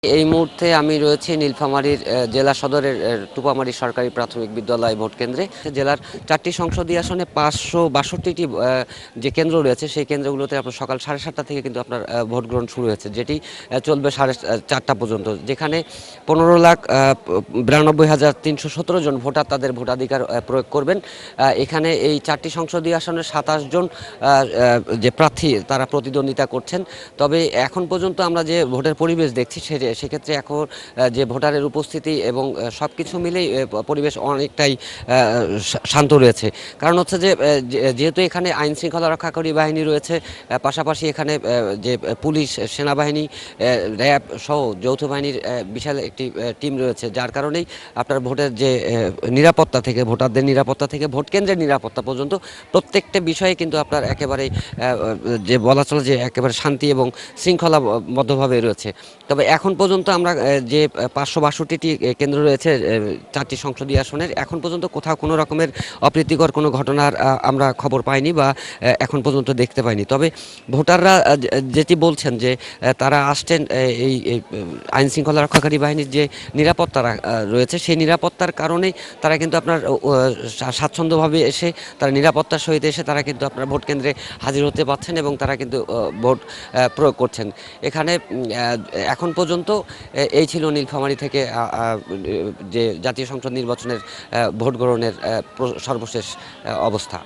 এই মুহূর্তে আমি রয়েছি নীলফামারীর জেলা সদরের টুপামারী সরকারি প্রাথমিক বিদ্যালয় ভোট কেন্দ্রে। জেলার 4টি সংসদীয় আসনে 562টি যে কেন্দ্র রয়েছে সেই কেন্দ্রগুলোতে আপনার সকাল 7:30টা থেকে কিন্তু আপনার ভোট গ্রহণ শুরু হয়েছে, যেটি চলবে 4:30 পর্যন্ত, যেখানে 15,92,317 জন ভোটার তাদের ভোটাধিকার প্রয়োগ করবেন। এখানে এই 4টি সংসদীয় আসনে 27 জন যে প্রার্থী তারা প্রতিদ্বন্দ্বিতা করছেন। তবে এখন পর্যন্ত আমরা যে ভোটের পরিবেশ দেখছি সেক্ষেত্রে এখন যে ভোটারের উপস্থিতি এবং সব কিছু মিলেই পরিবেশ অনেকটাই শান্ত রয়েছে। কারণ হচ্ছে যে যেহেতু এখানে আইন শৃঙ্খলা রক্ষাকারী বাহিনী রয়েছে, পাশাপাশি এখানে যে পুলিশ, সেনাবাহিনী, র্যাব সহ যৌথ বাহিনীর বিশাল একটি টিম রয়েছে, যার কারণেই আপনার ভোটের যে নিরাপত্তা থেকে, ভোটারদের নিরাপত্তা থেকে ভোট কেন্দ্রের নিরাপত্তা পর্যন্ত প্রত্যেকটা বিষয়ে কিন্তু আপনার একেবারেই যে বলা চলে যে একেবারে শান্তি এবং শৃঙ্খলাবদ্ধভাবে রয়েছে। তবে এখন পর্যন্ত আমরা যে 562টি কেন্দ্র রয়েছে 4টি সংসদীয় আসনের, এখন পর্যন্ত কোথাও কোনো রকমের অপ্রীতিকর কোনো ঘটনার আমরা খবর পাইনি বা এখন পর্যন্ত দেখতে পাইনি। তবে ভোটাররা যেটি বলছেন যে তারা আসছেন এই আইন শৃঙ্খলা রক্ষাকারী বাহিনীর যে নিরাপত্তা রয়েছে সেই নিরাপত্তার কারণেই তারা কিন্তু আপনার স্বাচ্ছন্দ্যভাবে এসে তারা নিরাপত্তার সহিত এসে তারা কিন্তু আপনার ভোট কেন্দ্রে হাজির হতে পারছেন এবং তারা কিন্তু ভোট প্রয়োগ করছেন। এখানে এখন পর্যন্ত এই ছিল নীলফামারী থেকে যে জাতীয় সংসদ নির্বাচনের ভোট গ্রহণের সর্বশেষ অবস্থা।